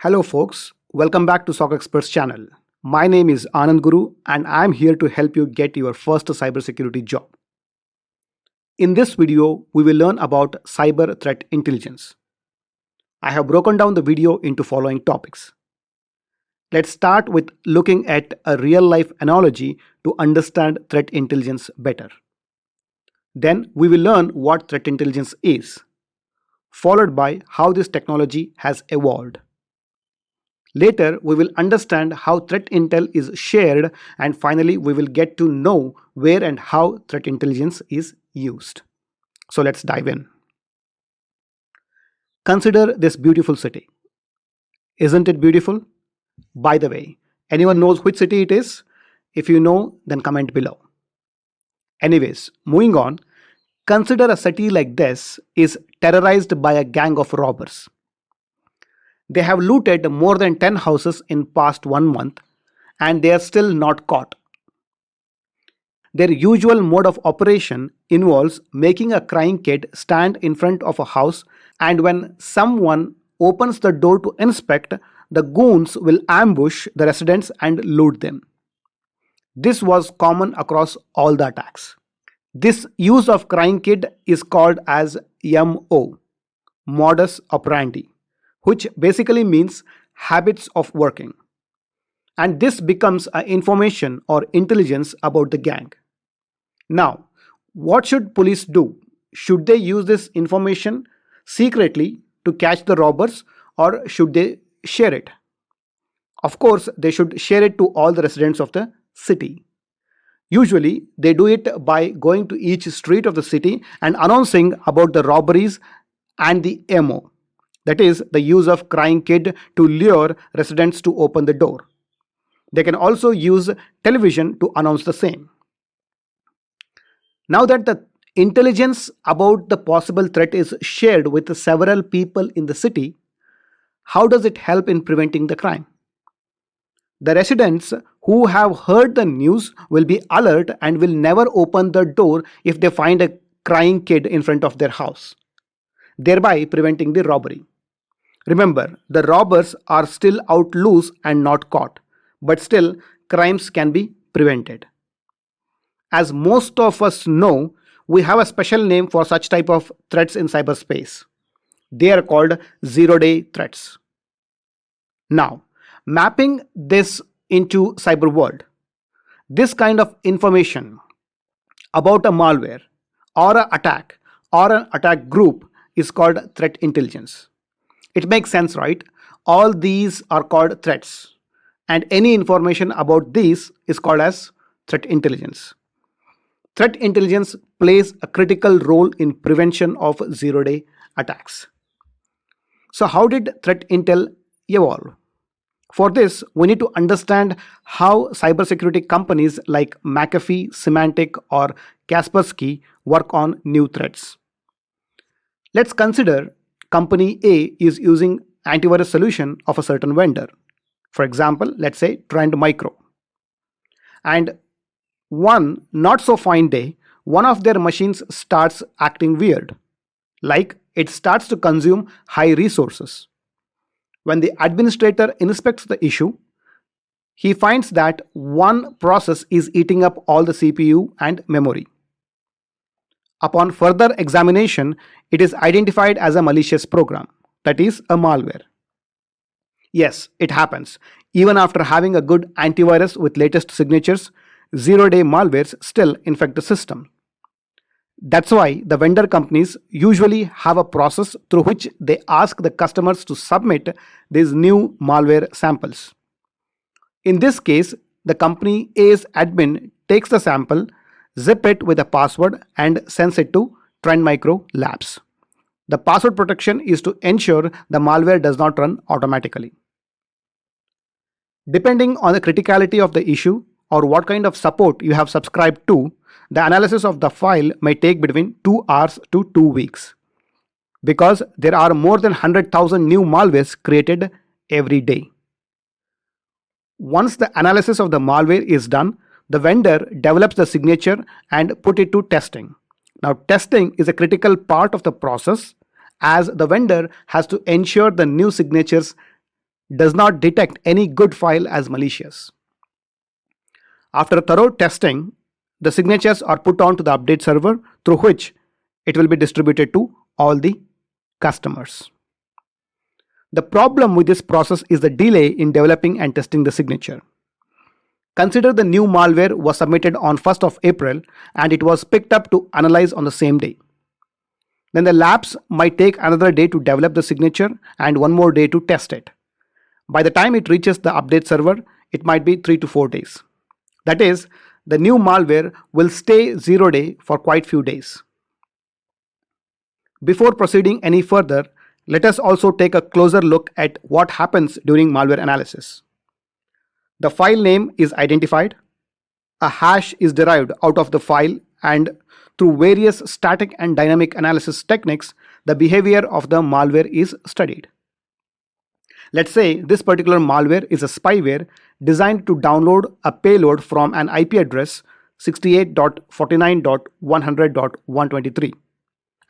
Hello, folks. Welcome back to SOC Experts channel. My name is Anand Guru, and I'm here to help you get your first cybersecurity job. In this video, we will learn about cyber threat intelligence. I have broken down the video into following topics. Let's start with looking at a real-life analogy to understand threat intelligence better. Then we will learn what threat intelligence is, followed by how this technology has evolved. Later, we will understand how threat intel is shared, and finally, we will get to know where and how threat intelligence is used. So let's dive in. Consider this beautiful city. Isn't it beautiful? By the way, anyone knows which city it is? If you know, then comment below. Anyways, moving on, consider a city like this is terrorized by a gang of robbers. They have looted more than 10 houses in past 1 month and they are still not caught. Their usual mode of operation involves making a crying kid stand in front of a house, and when someone opens the door to inspect, the goons will ambush the residents and loot them. This was common across all the attacks. This use of crying kid is called as MO, modus operandi, which basically means habits of working. And this becomes information or intelligence about the gang. Now, what should police do? Should they use this information secretly to catch the robbers, or should they share it? Of course, they should share it to all the residents of the city. Usually, they do it by going to each street of the city and announcing about the robberies and the MO. That is, the use of crying kid to lure residents to open the door. They can also use television to announce the same. Now that the intelligence about the possible threat is shared with several people in the city, how does it help in preventing the crime? The residents who have heard the news will be alert and will never open the door if they find a crying kid in front of their house, thereby preventing the robbery. Remember, the robbers are still out loose and not caught, but still crimes can be prevented. As most of us know, we have a special name for such type of threats in cyberspace. They are called zero-day threats. Now, mapping this into cyber world, this kind of information about a malware or an attack or an attack group is called threat intelligence. It makes sense, right? All these are called threats, and any information about these is called as threat intelligence. Threat intelligence plays a critical role in prevention of zero-day attacks. So how did threat intel evolve? For this, we need to understand how cybersecurity companies like McAfee, Symantec, or Kaspersky work on new threats. Let's consider company A is using antivirus solution of a certain vendor. For example, let's say Trend Micro. And one not so fine day, one of their machines starts acting weird, like it starts to consume high resources. When the administrator inspects the issue, he finds that one process is eating up all the CPU and memory. Upon further examination, it is identified as a malicious program, that is, a malware. Yes, it happens. Even after having a good antivirus with latest signatures, zero-day malwares still infect the system. That's why the vendor companies usually have a process through which they ask the customers to submit these new malware samples. In this case, the company A's admin takes the sample, zip it with a password, and sends it to Trend Micro Labs. The password protection is to ensure the malware does not run automatically. Depending on the criticality of the issue or what kind of support you have subscribed to, the analysis of the file may take between 2 hours to 2 weeks, because there are more than 100,000 new malwares created every day. Once the analysis of the malware is done, the vendor develops the signature and put it to testing. Now, testing is a critical part of the process, as the vendor has to ensure the new signatures does not detect any good file as malicious. After thorough testing, the signatures are put onto the update server through which it will be distributed to all the customers. The problem with this process is the delay in developing and testing the signature. Consider the new malware was submitted on 1st of April and it was picked up to analyze on the same day. Then the labs might take another day to develop the signature and one more day to test it. By the time it reaches the update server, it might be 3 to 4 days. That is, the new malware will stay 0-day for quite few days. Before proceeding any further, let us also take a closer look at what happens during malware analysis. The file name is identified, a hash is derived out of the file, and through various static and dynamic analysis techniques, the behavior of the malware is studied. Let's say this particular malware is a spyware designed to download a payload from an IP address 68.49.100.123,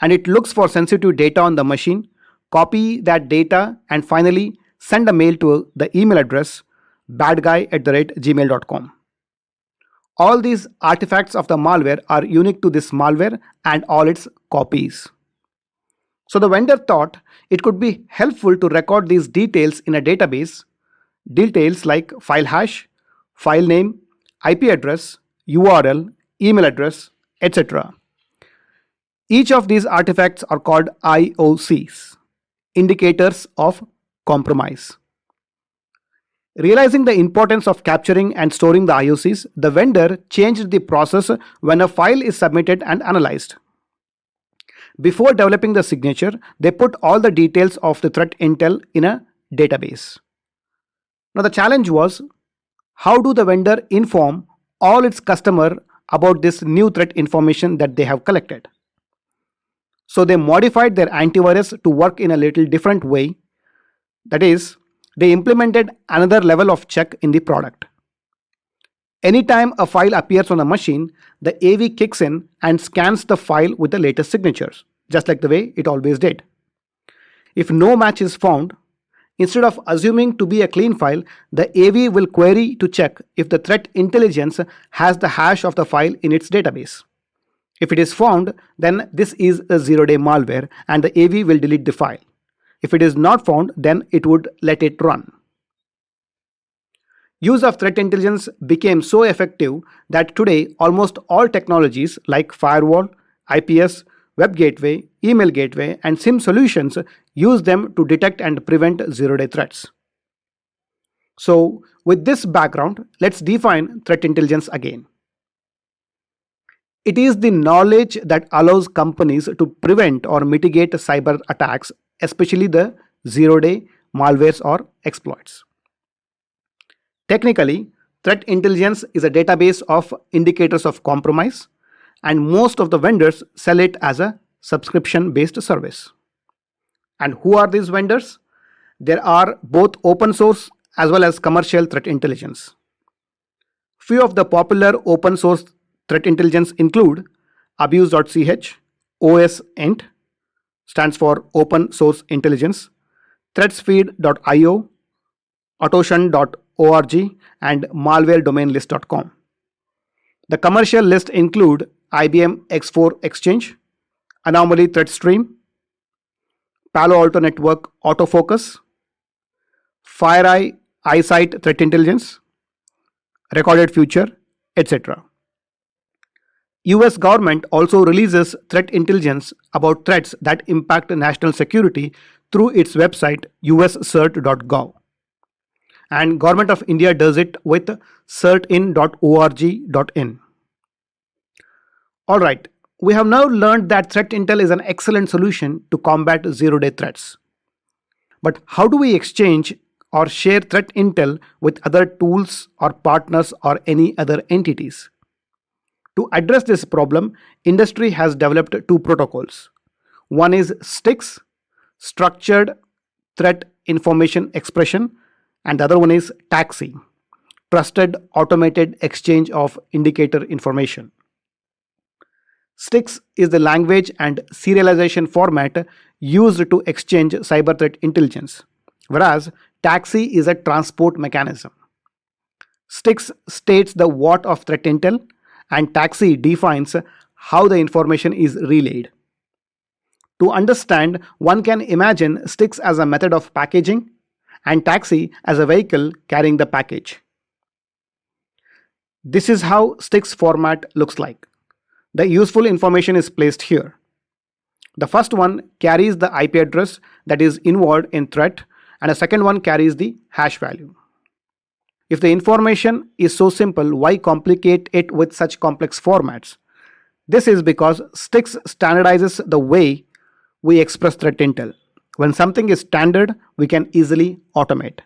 and it looks for sensitive data on the machine, copy that data, and finally send a mail to the email address badguy@gmail.com. All these artifacts of the malware are unique to this malware and all its copies. So the vendor thought it could be helpful to record these details in a database, details like file hash, file name, IP address, URL, email address, etc. Each of these artifacts are called IOCs, indicators of compromise. Realizing the importance of capturing and storing the IOCs, the vendor changed the process when a file is submitted and analyzed. Before developing the signature, they put all the details of the threat intel in a database. Now the challenge was, how do the vendor inform all its customer about this new threat information that they have collected? So they modified their antivirus to work in a little different way. That is, they implemented another level of check in the product. Anytime a file appears on a machine, the AV kicks in and scans the file with the latest signatures, just like the way it always did. If no match is found, instead of assuming to be a clean file, the AV will query to check if the threat intelligence has the hash of the file in its database. If it is found, then this is a 0-day malware and the AV will delete the file. If it is not found, then it would let it run. Use of threat intelligence became so effective that today almost all technologies like firewall, IPS, web gateway, email gateway, and SIM solutions use them to detect and prevent 0-day threats. So, with this background, let's define threat intelligence again. It is the knowledge that allows companies to prevent or mitigate cyber attacks, especially the 0-day malwares or exploits. Technically, threat intelligence is a database of indicators of compromise, and most of the vendors sell it as a subscription-based service. And who are these vendors? There are both open source as well as commercial threat intelligence. Few of the popular open source threat intelligence include abuse.ch, OSINT, stands for Open Source Intelligence, threatsfeed.io, autoshun.org, and malwaredomainlist.com. The commercial list include IBM X4 Exchange, Anomaly ThreatStream, Palo Alto Network Autofocus, FireEye Eyesight Threat Intelligence, Recorded Future, etc. US government also releases threat intelligence about threats that impact national security through its website uscert.gov. And Government of India does it with certin.org.in. Alright, we have now learned that threat intel is an excellent solution to combat 0-day threats. But how do we exchange or share threat intel with other tools or partners or any other entities? To address this problem, industry has developed two protocols. One is STIX, Structured Threat Information Expression, and the other one is TAXII, Trusted Automated Exchange of Indicator Information. STIX is the language and serialization format used to exchange cyber threat intelligence, whereas Taxi is a transport mechanism. STIX states the what of threat intel, and Taxi defines how the information is relayed. To understand, one can imagine STIX as a method of packaging and Taxi as a vehicle carrying the package. This is how STIX format looks like. The useful information is placed here. The first one carries the IP address that is involved in threat, and the second one carries the hash value. If the information is so simple, why complicate it with such complex formats? This is because STIX standardizes the way we express threat intel. When something is standard, we can easily automate.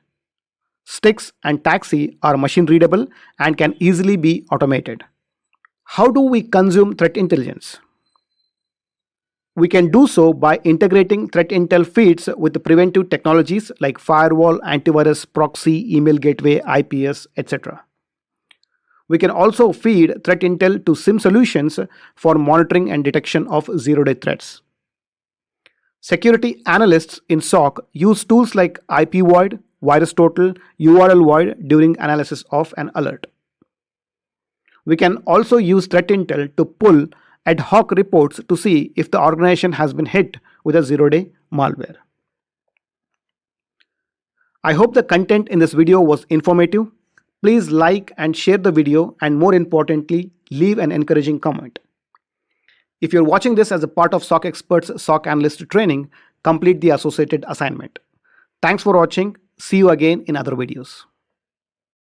STIX and Taxi are machine readable and can easily be automated. How do we consume threat intelligence? We can do so by integrating threat intel feeds with the preventive technologies like firewall, antivirus, proxy, email gateway, IPS, etc. We can also feed threat intel to SIEM solutions for monitoring and detection of zero-day threats. Security analysts in SOC use tools like IP void, VirusTotal, URL void during analysis of an alert. We can also use threat intel to pull ad hoc reports to see if the organization has been hit with a zero-day malware. I hope the content in this video was informative. Please like and share the video, and more importantly, leave an encouraging comment. If you're watching this as a part of SOC Experts SOC Analyst training, complete the associated assignment. Thanks for watching. See you again in other videos.